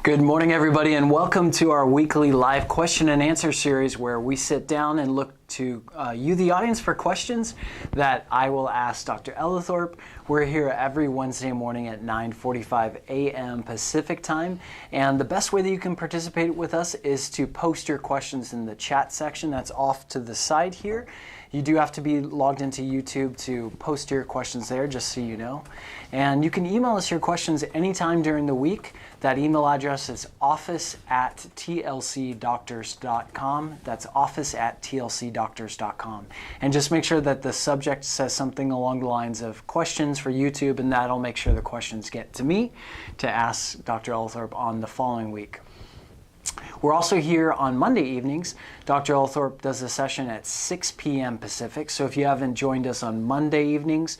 Good morning, everybody, and welcome to our weekly live question and answer series where we sit down and look to you, the audience, for questions that I will ask Dr. Ellithorpe. We're here every Wednesday morning at 9:45 a.m. Pacific time, and the best way that you can participate with us is to post your questions in the chat section that's off to the side here. You do have to be logged into YouTube to post your questions there, just so you know. And you can email us your questions anytime during the week. That email address is office@tlcdoctors.com. That's office@tlcdoctors.com. And just make sure that the subject says something along the lines of questions for YouTube, and that'll make sure the questions get to me to ask Dr. Ellithorpe on the following week. We're also here on Monday evenings. Dr. Ellithorpe does a session at 6 p.m. Pacific, so if you haven't joined us on Monday evenings,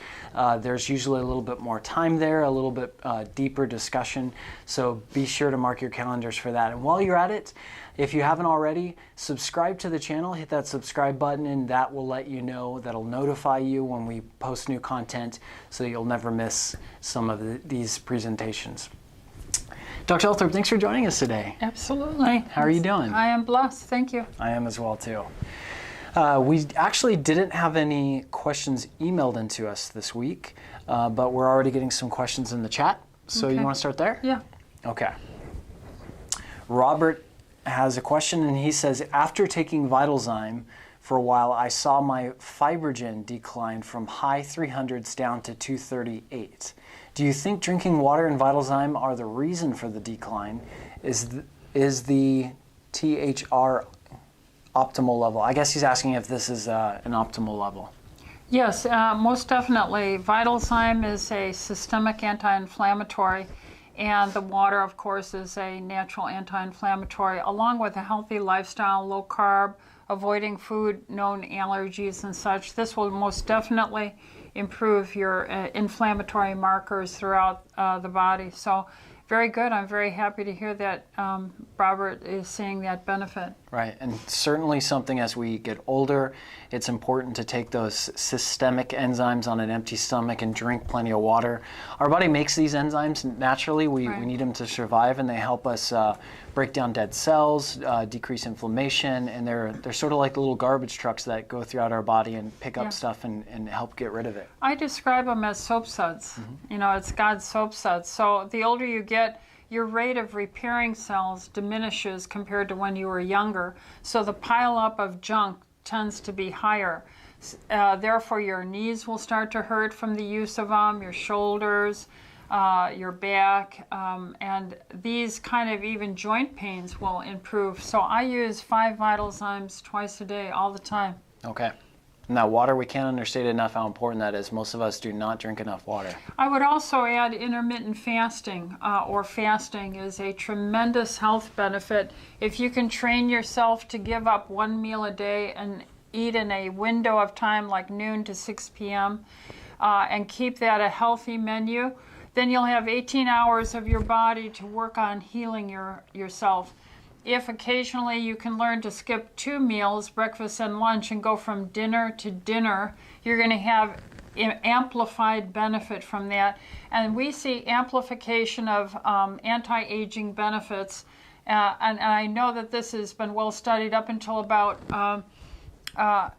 there's usually a little bit more time there, a little bit deeper discussion, so be sure to mark your calendars for that. And while you're at it, if you haven't already, subscribe to the channel, hit that subscribe button, and that will let you know, that'll notify you when we post new content, so you'll never miss some of these presentations. Dr. Ellithorpe, thanks for joining us today. Absolutely. How are you doing? I am blessed, thank you. I am as well, too. We actually didn't have any questions emailed into us this week, but we're already getting some questions in the chat. So you want to start there? Yeah. Okay. Robert has a question, and he says, after taking Vitalzyme for a while, I saw my fibrogen decline from high 300s down to 238. Do you think drinking water and Vitalzyme are the reason for the decline? Is the THR optimal level? I guess he's asking if this is an optimal level. Yes, most definitely. Vitalzyme is a systemic anti-inflammatory, and the water, of course, is a natural anti-inflammatory, along with a healthy lifestyle, low carb, avoiding food, known allergies and such. This will most definitely improve your inflammatory markers throughout the body. So very good. I'm very happy to hear that Robert is seeing that benefit. Right, and certainly something as we get older, it's important to take those systemic enzymes on an empty stomach and drink plenty of water. Our body makes these enzymes naturally. We need them to survive, and they help us break down dead cells, decrease inflammation, and they're sort of like little garbage trucks that go throughout our body and pick up stuff and help get rid of it. I describe them as soap suds. You know, it's God's soap suds. So the older you get, your rate of repairing cells diminishes compared to when you were younger. So the pileup of junk tends to be higher. Therefore, your knees will start to hurt from the use of them, your shoulders, your back, and these kind of even joint pains will improve. So I use 5 Vitalzymes twice a day, all the time. Okay. Now, water, we can't understate enough how important that is. Most of us do not drink enough water. I would also add intermittent fasting, or fasting is a tremendous health benefit. If you can train yourself to give up 1 meal a day and eat in a window of time like noon to 6 p.m., and keep that a healthy menu, then you'll have 18 hours of your body to work on healing yourself. If occasionally you can learn to skip 2 meals, breakfast and lunch, and go from dinner to dinner, you're going to have amplified benefit from that. And we see amplification of anti-aging benefits. And I know that this has been well studied up until about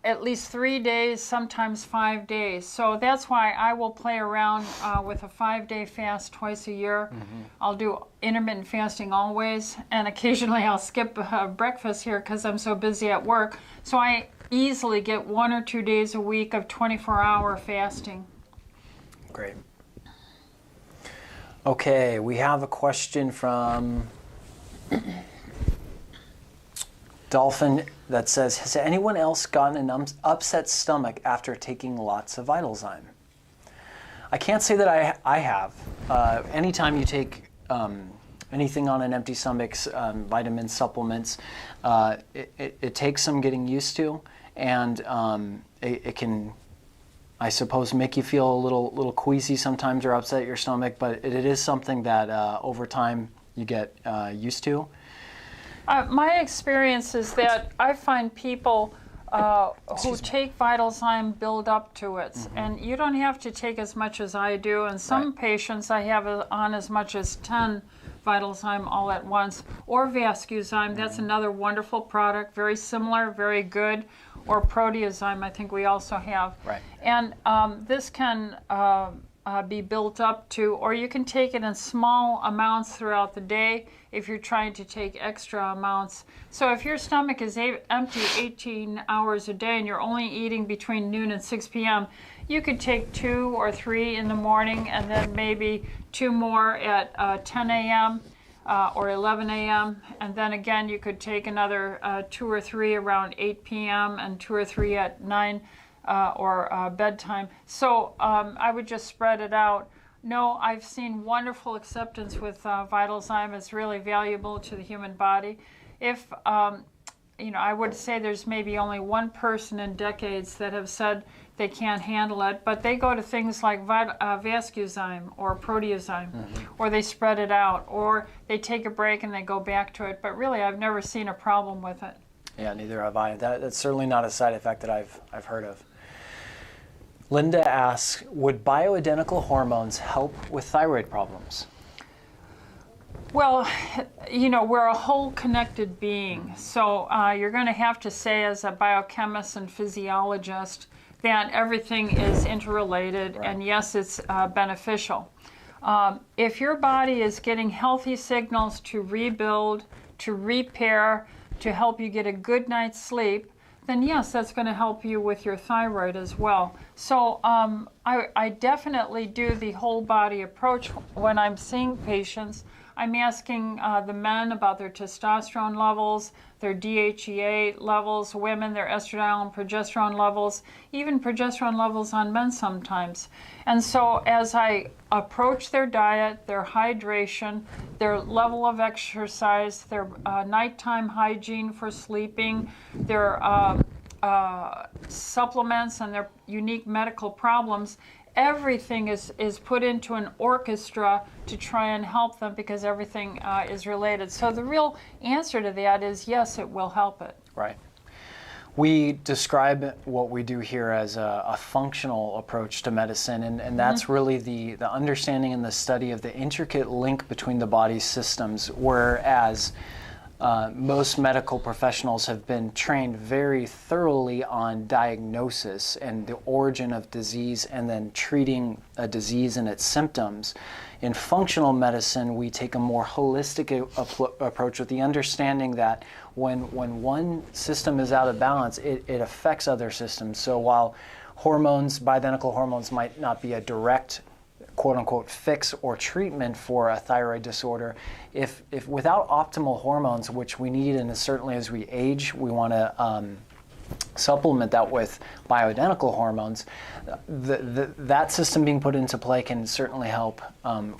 at least 3 days, sometimes 5 days. So that's why I will play around with a 5-day fast twice a year. I'll do intermittent fasting always, and occasionally I'll skip breakfast here because I'm so busy at work. So I easily get 1 or 2 days a week of 24-hour fasting. Great. Okay, we have a question from Dolphin that says, has anyone else gotten an upset stomach after taking lots of Vitalzyme? I can't say that I have. Anytime you take anything on an empty stomach, vitamin supplements, it takes some getting used to, and it can, I suppose, make you feel a little queasy sometimes or upset your stomach, but it is something that over time you get used to. My experience is that I find people who take Vitalzyme build up to it. And you don't have to take as much as I do. And some patients I have on as much as 10 Vitalzyme all at once, or Vascuzyme. That's another wonderful product, very similar, very good. Or Proteazyme, I think we also have. Right. And this can be built up to, or you can take it in small amounts throughout the day if you're trying to take extra amounts. So if your stomach is empty 18 hours a day and you're only eating between noon and 6 p.m., you could take 2 or 3 in the morning and then maybe 2 more at 10 a.m. Or 11 a.m. And then again, you could take another 2 or 3 around 8 p.m. and 2 or 3 at 9 or bedtime. So I would just spread it out. No, I've seen wonderful acceptance with Vitalzyme. It's really valuable to the human body. If, I would say there's maybe only one person in decades that have said they can't handle it, but they go to things like Vascuzyme or Proteazyme, or they spread it out, or they take a break and they go back to it. But really, I've never seen a problem with it. Yeah, neither have I. That's certainly not a side effect that I've heard of. Linda asks, would bioidentical hormones help with thyroid problems? Well, we're a whole connected being. So you're going to have to say, as a biochemist and physiologist, that everything is interrelated, right. And yes, it's beneficial. If your body is getting healthy signals to rebuild, to repair, to help you get a good night's sleep, then yes, that's going to help you with your thyroid as well. So I definitely do the whole body approach when I'm seeing patients. I'm asking the men about their testosterone levels, their DHEA levels, women, their estradiol and progesterone levels, even progesterone levels on men sometimes. And so as I approach their diet, their hydration, their level of exercise, their nighttime hygiene for sleeping, their supplements and their unique medical problems, everything is put into an orchestra to try and help them, because everything is related. So the real answer to that is yes, it will help it. Right. We describe what we do here as a functional approach to medicine, and that's really the understanding and the study of the intricate link between the body's systems, whereas most medical professionals have been trained very thoroughly on diagnosis and the origin of disease and then treating a disease and its symptoms. In functional medicine, we take a more holistic approach with the understanding that when one system is out of balance, it affects other systems. So while hormones, bioidentical hormones, might not be a direct quote-unquote fix or treatment for a thyroid disorder, if without optimal hormones, which we need, and certainly as we age, we want to supplement that with bioidentical hormones, that system being put into play can certainly help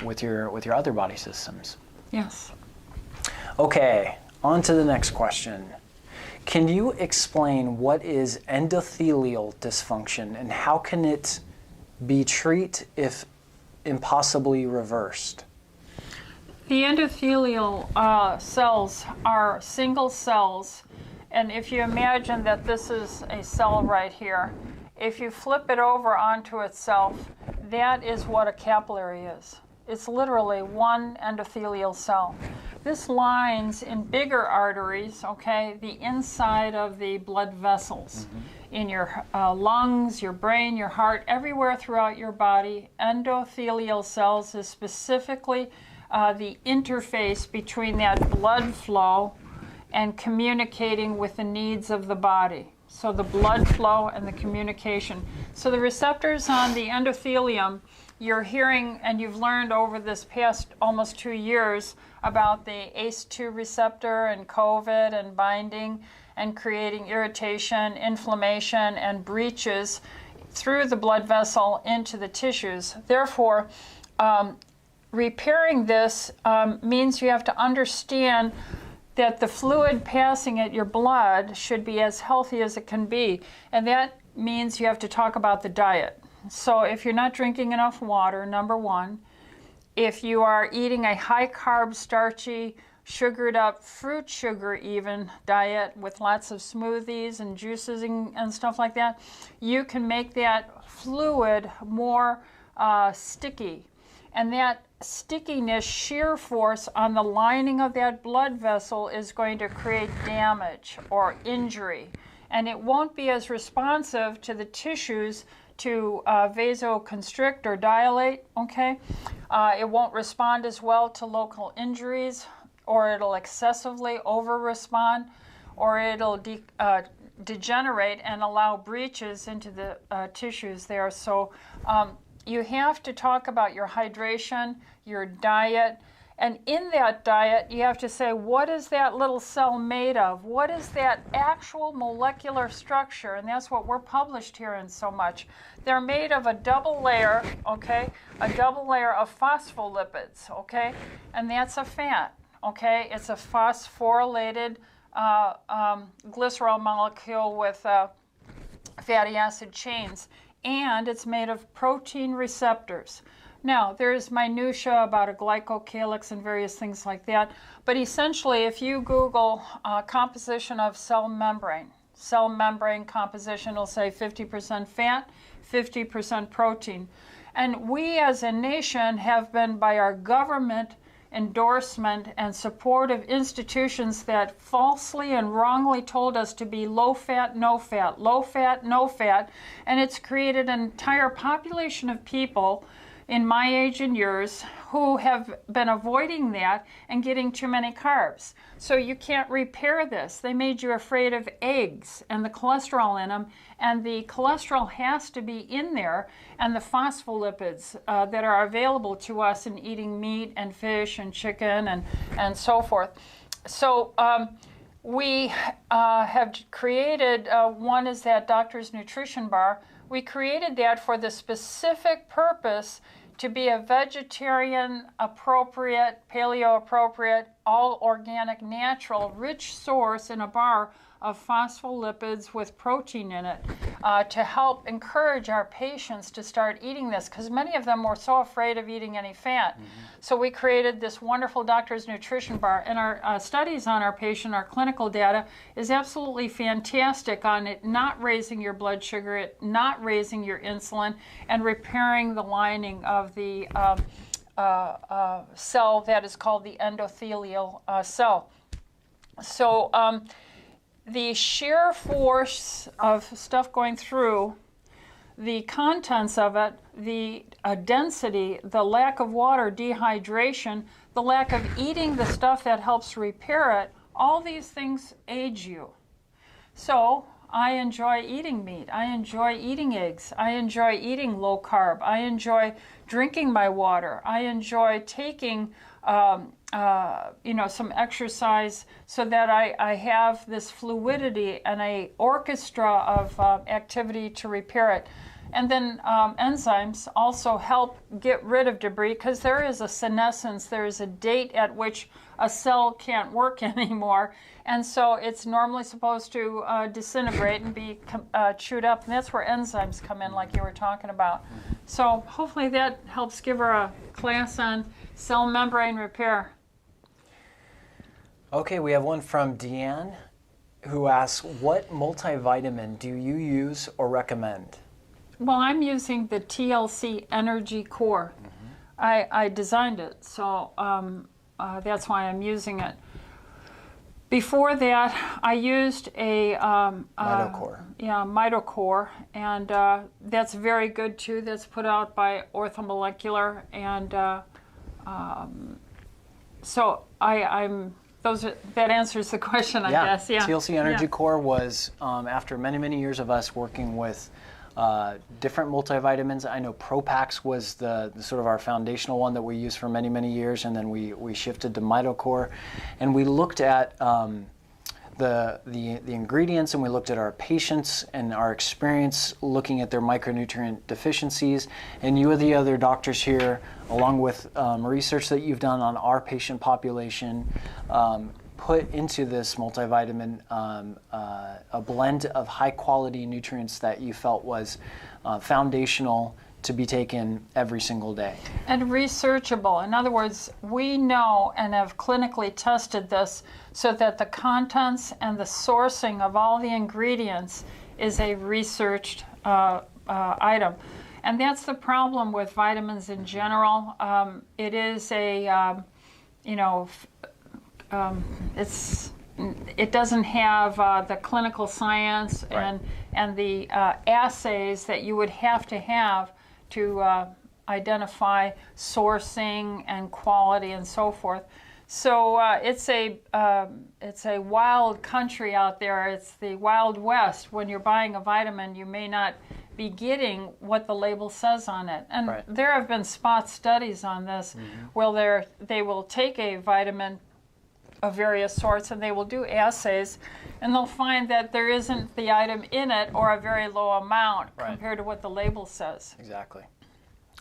with your other body systems. Yes. Okay, on to the next question. Can you explain what is endothelial dysfunction and how can it be treated if impossibly reversed? The endothelial cells are single cells, and if you imagine that this is a cell right here, if you flip it over onto itself, that is what a capillary is. It's literally one endothelial cell. This lines in bigger arteries, okay, the inside of the blood vessels. In your lungs, your brain, your heart, everywhere throughout your body. Endothelial cells is specifically the interface between that blood flow and communicating with the needs of the body. So the blood flow and the communication. So the receptors on the endothelium, you're hearing and you've learned over this past almost 2 years about the ACE2 receptor and COVID and binding and creating irritation, inflammation, and breaches through the blood vessel into the tissues. Therefore, repairing this means you have to understand that the fluid passing at your blood should be as healthy as it can be. And that means you have to talk about the diet. So if you're not drinking enough water, number one, if you are eating a high-carb, starchy, sugared up, fruit sugar even diet with lots of smoothies and juices and stuff like that, you can make that fluid more sticky. and that stickiness, shear force on the lining of that blood vessel is going to create damage or injury. And it won't be as responsive to the tissues to vasoconstrict or dilate, okay? It won't respond as well to local injuries, or it'll excessively over-respond, or it'll degenerate and allow breaches into the tissues there. So you have to talk about your hydration, your diet, and in that diet, you have to say, what is that little cell made of? What is that actual molecular structure? And that's what we're published here in so much. They're made of a double layer, okay? A double layer of phospholipids, okay? And that's a fat, okay? It's a phosphorylated glycerol molecule with fatty acid chains. And it's made of protein receptors. Now, there's minutia about a glycocalyx and various things like that, but essentially, if you Google composition of cell membrane composition will say 50% fat, 50% protein. And we as a nation have been, by our government endorsement and support of institutions that falsely and wrongly told us to be low fat, no fat, low fat, no fat, and it's created an entire population of people in my age and yours who have been avoiding that and getting too many carbs. So you can't repair this. They made you afraid of eggs and the cholesterol in them, and the cholesterol has to be in there, and the phospholipids that are available to us in eating meat and fish and chicken and so forth. So we have created, one is that Doctor's Nutrition Bar. We created that for the specific purpose to be a vegetarian appropriate, paleo appropriate, all organic, natural, rich source in a bar of phospholipids with protein in it to help encourage our patients to start eating this, because many of them were so afraid of eating any fat. Mm-hmm. So we created this wonderful Doctor's Nutrition Bar, and our studies on our patient, our clinical data, is absolutely fantastic on it not raising your blood sugar, it not raising your insulin, and repairing the lining of the cell that is called the endothelial cell. So the shear force of stuff going through, the contents of it, the density, the lack of water, dehydration, the lack of eating the stuff that helps repair it, all these things age you. So I enjoy eating meat. I enjoy eating eggs. I enjoy eating low carb. I enjoy drinking my water. I enjoy taking some exercise so that I have this fluidity and a orchestra of activity to repair it. And then enzymes also help get rid of debris, because there is a senescence, there is a date at which a cell can't work anymore. And so it's normally supposed to disintegrate and be chewed up. And that's where enzymes come in, like you were talking about. So hopefully that helps give her a class on cell membrane repair. Okay, we have one from Deanne who asks, what multivitamin do you use or recommend? Well, I'm using the TLC Energy Core. Mm-hmm. I designed it, so that's why I'm using it. Before that, I used a Mitocore. Mitocore, and that's very good too. That's put out by Orthomolecular, and so that answers the question, I guess. Yeah. TLC Energy Core was after many years of us working with different multivitamins. I know Propax was the sort of our foundational one that we used for many years, and then we shifted to Mitocore, and we looked at the ingredients, and we looked at our patients and our experience looking at their micronutrient deficiencies. And you and the other doctors here, along with research that you've done on our patient population, put into this multivitamin a blend of high quality nutrients that you felt was foundational to be taken every single day. And researchable. In other words, we know and have clinically tested this so that the contents and the sourcing of all the ingredients is a researched item. And that's the problem with vitamins in general. It is a, it doesn't have the clinical science Right. and the assays that you would have to identify sourcing and quality and so forth. So it's a wild country out there. It's the Wild West. When you're buying a vitamin, you may not be getting what the label says on it. And Right. there have been spot studies on this, where they will take a vitamin of various sorts and they will do assays, and they'll find that there isn't the item in it or a very low amount Right. compared to what the label says. Exactly.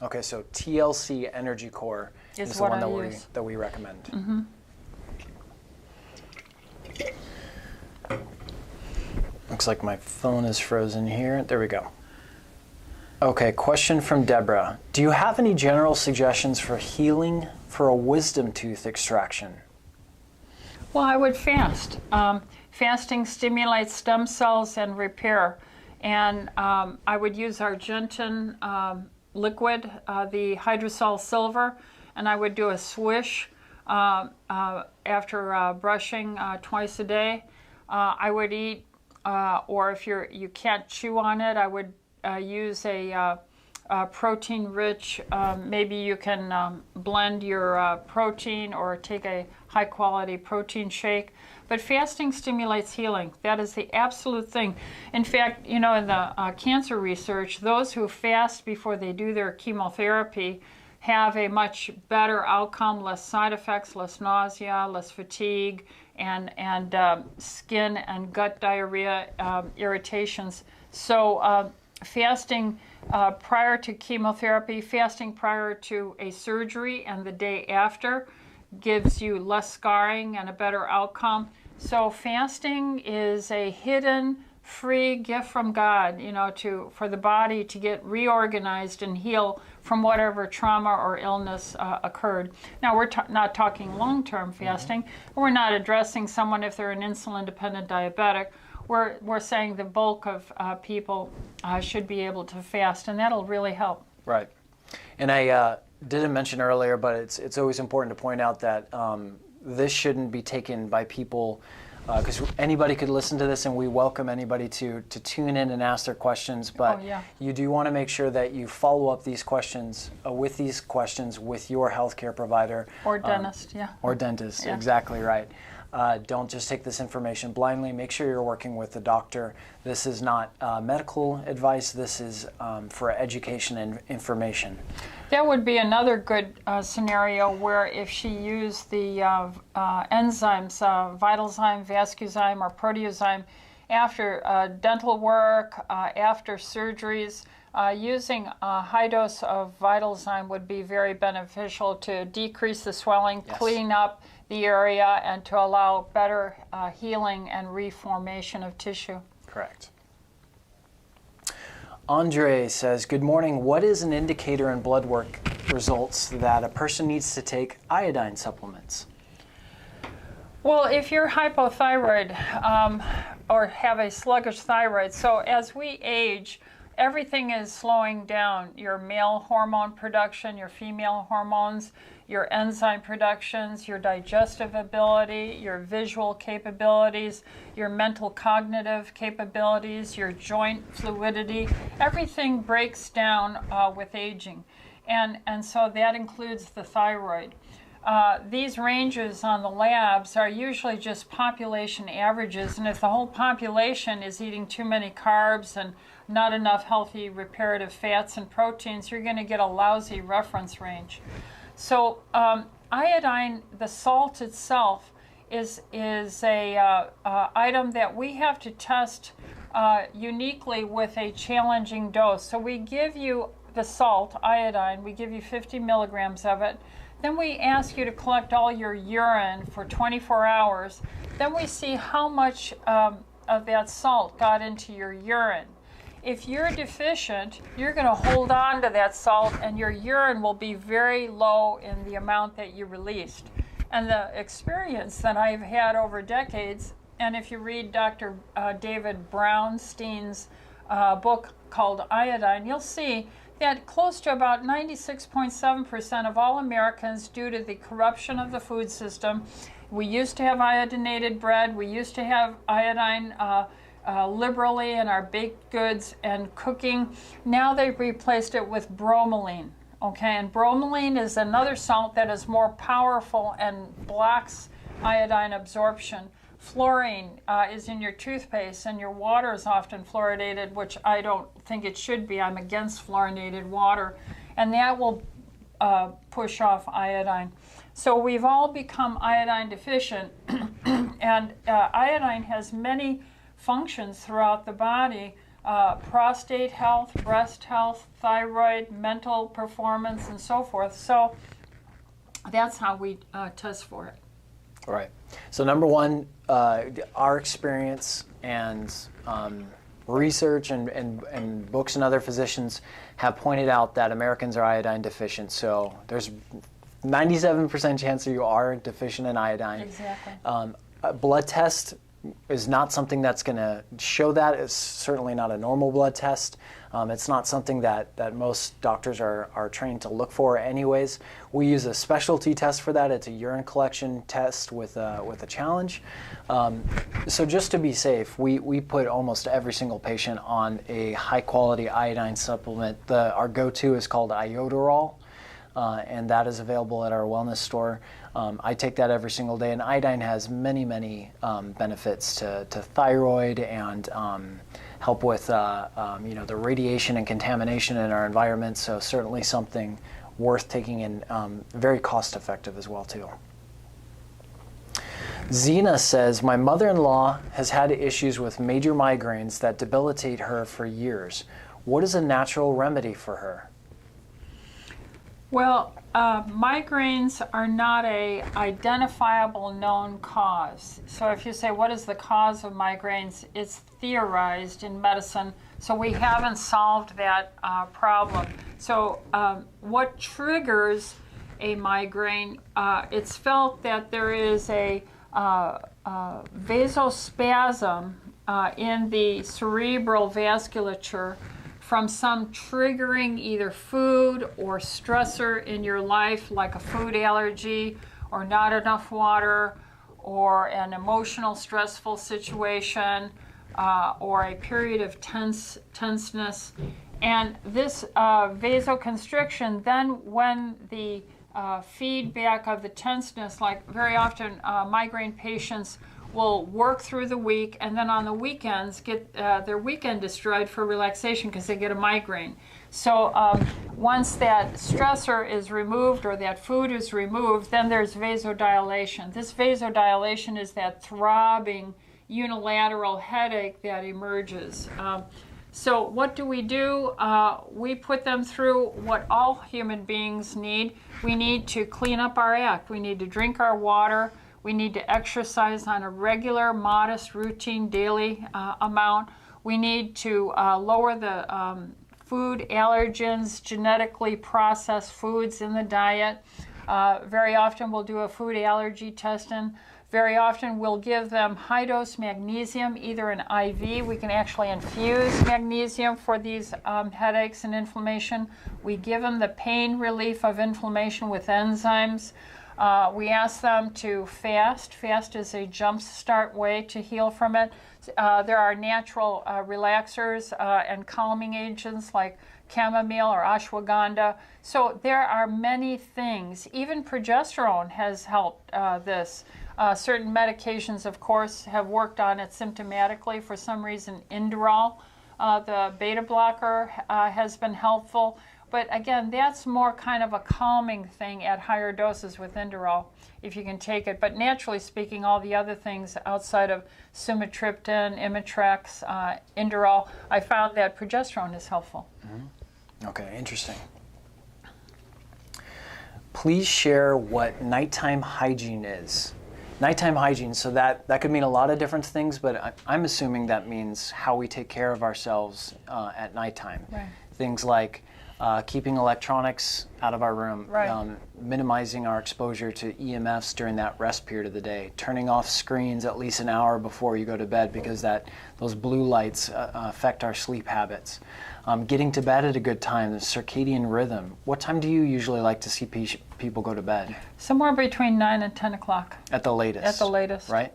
Okay, so TLC Energy Core is the what one I that use. we recommend. Looks like my phone is frozen here. There we go. Okay, question from Deborah. Do you have any general suggestions for healing for a wisdom tooth extraction? Well, I would fast. Fasting stimulates stem cells and repair. And I would use Argentin liquid, the hydrosol silver, and I would do a swish after brushing twice a day. I would eat, or if you can't chew on it, I would use a protein-rich, maybe you can blend your protein or take a high-quality protein shake. But fasting stimulates healing. That is the absolute thing. In fact, in the cancer research, those who fast before they do their chemotherapy have a much better outcome, less side effects, less nausea, less fatigue, and skin and gut diarrhea, irritations. So fasting prior to chemotherapy, fasting prior to a surgery, and the day after gives you less scarring and a better outcome. So fasting is a hidden, free gift from God, for the body to get reorganized and heal from whatever trauma or illness occurred. Now, we're not talking long-term fasting. We're not addressing someone if they're an insulin-dependent diabetic. We're saying the bulk of people should be able to fast, and that'll really help. Right. And I didn't mention earlier, but it's always important to point out that this shouldn't be taken by people, because anybody could listen to this, and we welcome anybody to tune in and ask their questions. But you do want to make sure that you follow up these questions with your healthcare provider. Or dentist, Or dentist, exactly right. Don't just take this information blindly. Make sure you're working with the doctor. This is not medical advice. This is for education and information. That would be another good scenario where if she used the enzymes, Vitalzyme, Vascuzyme, or Proteozyme, after dental work, after surgeries, using a high dose of Vitalzyme would be very beneficial to decrease the swelling, clean up the area, and to allow better healing and reformation of tissue. Correct. Andre says, good morning. What is an indicator in blood work results that a person needs to take iodine supplements? Well, if you're hypothyroid or have a sluggish thyroid, so as we age, everything is slowing down. Your male hormone production, your female hormones, your enzyme productions, your digestive ability, your visual capabilities, your mental cognitive capabilities, your joint fluidity, everything breaks down with aging. And so that includes the thyroid. These ranges on the labs are usually just population averages, and if the whole population is eating too many carbs and not enough healthy reparative fats and proteins, you're going to get a lousy reference range. So iodine, the salt itself, is a item that we have to test uniquely with a challenging dose. So we give you the salt, iodine, we give you 50 milligrams of it. Then we ask you to collect all your urine for 24 hours. Then we see how much of that salt got into your urine. If you're deficient, you're going to hold on to that salt, and your urine will be very low in the amount that you released. And the experience that I've had over decades, and if you read Dr. David Brownstein's book called Iodine, you'll see that close to about 96.7% of all Americans, due to the corruption of the food system, we used to have iodinated bread, we used to have iodine liberally in our baked goods and cooking. Now they've replaced it with bromelain. Okay, and bromelain is another salt that is more powerful and blocks iodine absorption. Fluorine is in your toothpaste, and your water is often fluoridated, which I don't think it should be. I'm against fluorinated water, and that will push off iodine. So we've all become iodine deficient, and iodine has many functions throughout the body. Prostate health, breast health, thyroid, mental performance, and so forth. So that's how we test for it. Right. So number one, our experience and research and books and other physicians have pointed out that Americans are iodine deficient. So there's 97% chance that you are deficient in iodine. Exactly. A blood test is not something that's going to show that. It's certainly not a normal blood test. It's not something that most doctors are trained to look for anyways. We use a specialty test for that. It's a urine collection test with a challenge. So just to be safe, we put almost every single patient on a high quality iodine supplement. Our go-to is called Iodoral. And that is available at our wellness store. I take that every single day, and iodine has many, many benefits to thyroid and help with the radiation and contamination in our environment. So certainly something worth taking and very cost effective as well too. Zena says, my mother-in-law has had issues with major migraines that debilitate her for years. What is a natural remedy for her? Well, migraines are not a identifiable known cause. So if you say, what is the cause of migraines? It's theorized in medicine, so we haven't solved that problem. So what triggers a migraine? It's felt that there is a vasospasm in the cerebral vasculature from some triggering either food or stressor in your life, like a food allergy or not enough water or an emotional stressful situation or a period of tenseness. And this vasoconstriction, then when the feedback of the tenseness, like very often migraine patients will work through the week and then on the weekends get their weekend destroyed for relaxation because they get a migraine. So once that stressor is removed or that food is removed, then there's vasodilation. This vasodilation is that throbbing unilateral headache that emerges. So what do? We put them through what all human beings need. We need to clean up our act. We need to drink our water. We need to exercise on a regular, modest, routine, daily amount. We need to lower the food allergens, genetically processed foods in the diet. Very often we'll do a food allergy testing. Very often we'll give them high-dose magnesium, either an IV. We can actually infuse magnesium for these headaches and inflammation. We give them the pain relief of inflammation with enzymes. We ask them to fast. Fast is a jump start way to heal from it. There are natural relaxers and calming agents like chamomile or ashwagandha. So there are many things. Even progesterone has helped this. Certain medications, of course, have worked on it symptomatically. For some reason, Inderal, the beta blocker, has been helpful. But again, that's more kind of a calming thing at higher doses with Inderal, if you can take it. But naturally speaking, all the other things outside of sumatriptan, Imitrex, Inderal, I found that progesterone is helpful. Mm-hmm. Okay, interesting. Please share what nighttime hygiene is. Nighttime hygiene, so that could mean a lot of different things, but I'm assuming that means how we take care of ourselves at nighttime. Right. Things like keeping electronics out of our room, Right. minimizing our exposure to EMFs during that rest period of the day, turning off screens at least an hour before you go to bed because those blue lights affect our sleep habits. Getting to bed at a good time, the circadian rhythm. What time do you usually like to see people go to bed? Somewhere between 9 and 10 o'clock. At the latest. At the latest. Right?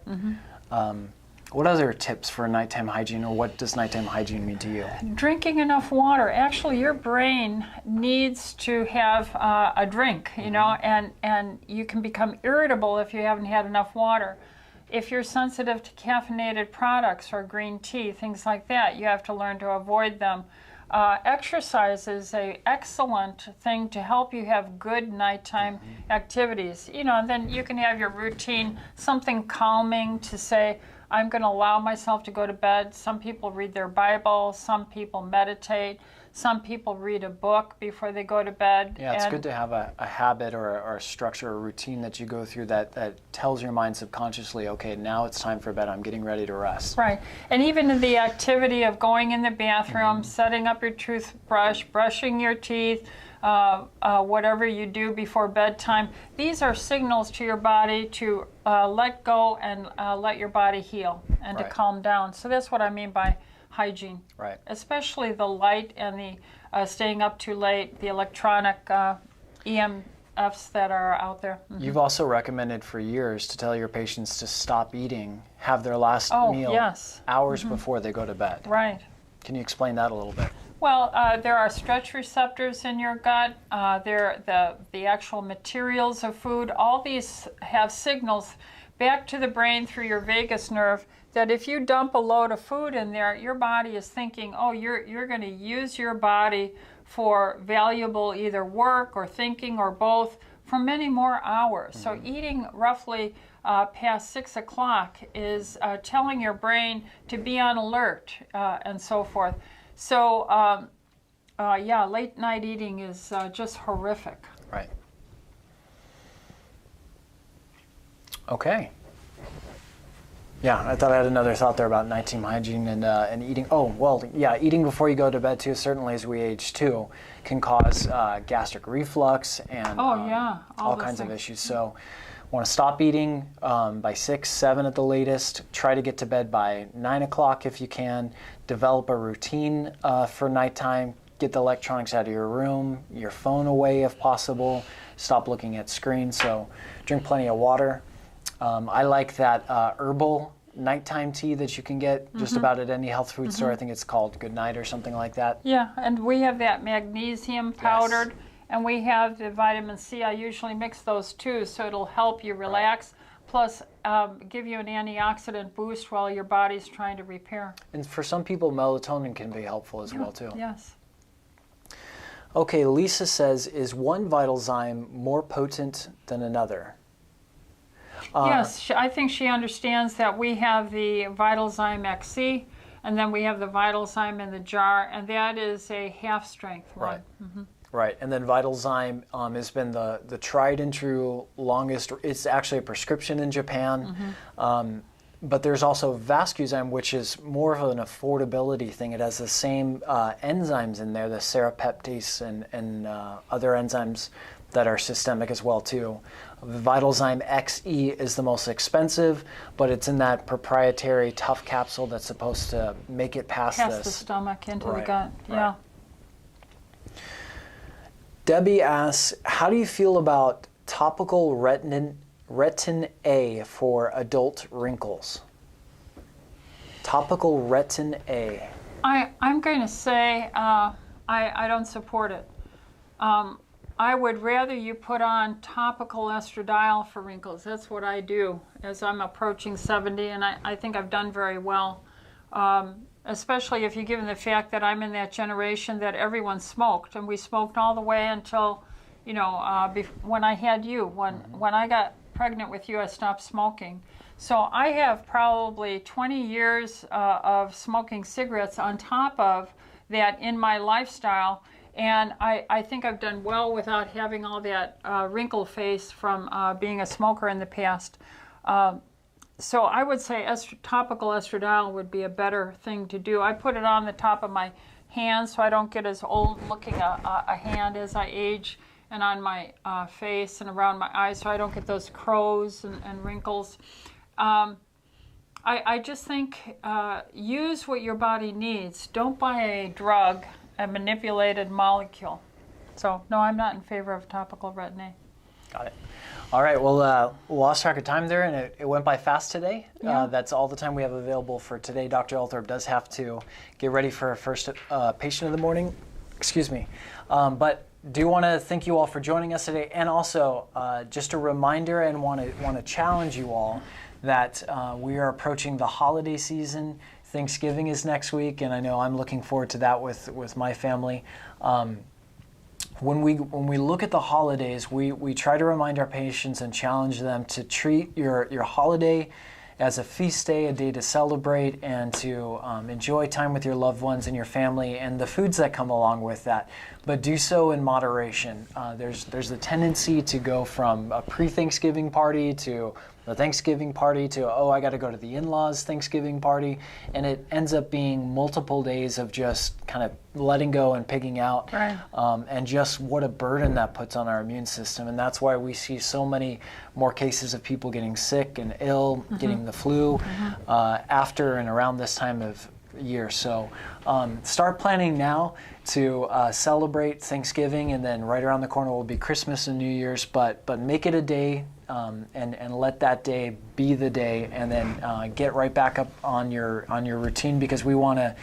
What other tips for nighttime hygiene, or what does nighttime hygiene mean to you? Drinking enough water. Actually, your brain needs to have a drink, you know, and you can become irritable if you haven't had enough water. If you're sensitive to caffeinated products or green tea, things like that, you have to learn to avoid them. Exercise is an excellent thing to help you have good nighttime activities. You know, and then you can have your routine, something calming to say, I'm going to allow myself to go to bed. Some people read their Bible, some people meditate, some people read a book before they go to bed. Yeah, it's good to have a habit or a structure or a routine that you go through that tells your mind subconsciously, okay, now it's time for bed, I'm getting ready to rest. Right, and even the activity of going in the bathroom, setting up your toothbrush, brushing your teeth, whatever you do before bedtime, these are signals to your body to let go and let your body heal and to calm down. So that's what I mean by hygiene. Right. Especially the light and the staying up too late, the electronic EMFs that are out there. You've also recommended for years to tell your patients to stop eating, have their last meal hours before they go to bed. Right. Can you explain that a little bit? Well, there are stretch receptors in your gut. The actual materials of food. All these have signals back to the brain through your vagus nerve that if you dump a load of food in there, your body is thinking, oh, you're going to use your body for valuable either work or thinking or both for many more hours. So eating roughly past 6 o'clock is telling your brain to be on alert and so forth. So, yeah, late night eating is just horrific. Right. Okay. Yeah, I thought I had another thought there about nighttime hygiene and eating. Oh, well, yeah, eating before you go to bed too, certainly as we age too, can cause gastric reflux and all kinds of issues. So want to stop eating by 6, 7 at the latest. Try to get to bed by 9 o'clock if you can. Develop a routine for nighttime. Get the electronics out of your room, your phone away if possible. Stop looking at screens. So drink plenty of water. I like that herbal nighttime tea that you can get just about at any health food store. I think it's called Good Night or something like that. Yeah, and we have that magnesium powdered, and we have the vitamin C. I usually mix those too, so it'll help you relax, plus give you an antioxidant boost while your body's trying to repair. And for some people, melatonin can be helpful as well too. Yes. Okay, Lisa says, is one Vitalzyme more potent than another? Yes, I think she understands that we have the Vitalzyme XC, and then we have the Vitalzyme in the jar, and that is a half-strength one. Right. Right, and then Vitalzyme has been the tried and true longest. It's actually a prescription in Japan, but there's also Vascuzyme, which is more of an affordability thing. It has the same enzymes in there, the serapeptase and other enzymes that are systemic as well too. Vitalzyme XE is the most expensive, but it's in that proprietary tough capsule that's supposed to make it past the stomach into the gut. Yeah. Debbie asks, how do you feel about topical retin A for adult wrinkles? Topical retin A. I'm going to say I don't support it. I would rather you put on topical estradiol for wrinkles. That's what I do as I'm approaching 70, and I think I've done very well. Especially if you given the fact that I'm in that generation that everyone smoked, and we smoked all the way until, you know, when I had you. When I got pregnant with you, I stopped smoking. So I have probably 20 years of smoking cigarettes on top of that in my lifestyle. And I think I've done well without having all that wrinkle face from being a smoker in the past. So I would say topical estradiol would be a better thing to do. I put it on the top of my hands so I don't get as old looking a hand as I age, and on my face and around my eyes so I don't get those crows and wrinkles. I just think use what your body needs. Don't buy a drug, a manipulated molecule. So, no, I'm not in favor of topical retin A. Got it. All right, well, we lost track of time there, and it went by fast today. Yeah. That's all the time we have available for today. Dr. Althorp does have to get ready for our first patient of the morning. Excuse me. But do want to thank you all for joining us today, and also just a reminder, and want to challenge you all that we are approaching the holiday season. Thanksgiving is next week, and I know I'm looking forward to that with my family. When we look at the holidays, we try to remind our patients and challenge them to treat your holiday as a feast day, a day to celebrate and to enjoy time with your loved ones and your family and the foods that come along with that. But do so in moderation. There's a tendency to go from a pre-Thanksgiving party to the Thanksgiving party to, oh, I got to go to the in-laws Thanksgiving party, and it ends up being multiple days of just kind of letting go and pigging out, Right. And just what a burden that puts on our immune system. And that's why we see so many more cases of people getting sick and ill, getting the flu after and around this time of year. So start planning now to celebrate Thanksgiving, and then right around the corner will be Christmas and New Year's, but make it a day and let that day be the day, and then get right back up on your routine, because we want to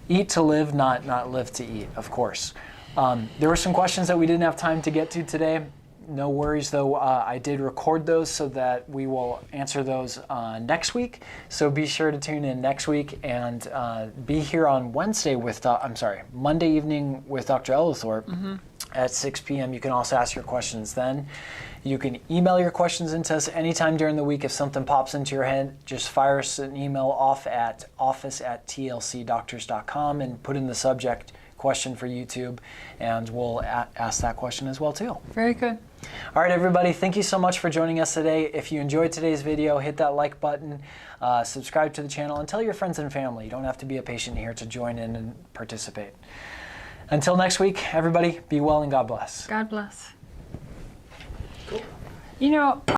eat to live, not live to eat, of course. There were some questions that we didn't have time to get to today. No worries, though. I did record those so that we will answer those next week. So be sure to tune in next week, and be here on Monday evening with Dr. Ellithorpe at 6 p.m. You can also ask your questions then. You can email your questions into us anytime during the week. If something pops into your head, just fire us an email off at office@tlcdoctors.com and put in the subject question for YouTube, and we'll ask that question as well too. Very good. All right, everybody, thank you so much for joining us today. If you enjoyed today's video, hit that like button, subscribe to the channel, and tell your friends and family. You don't have to be a patient here to join in and participate. Until next week, everybody, be well and God bless. God bless. You know,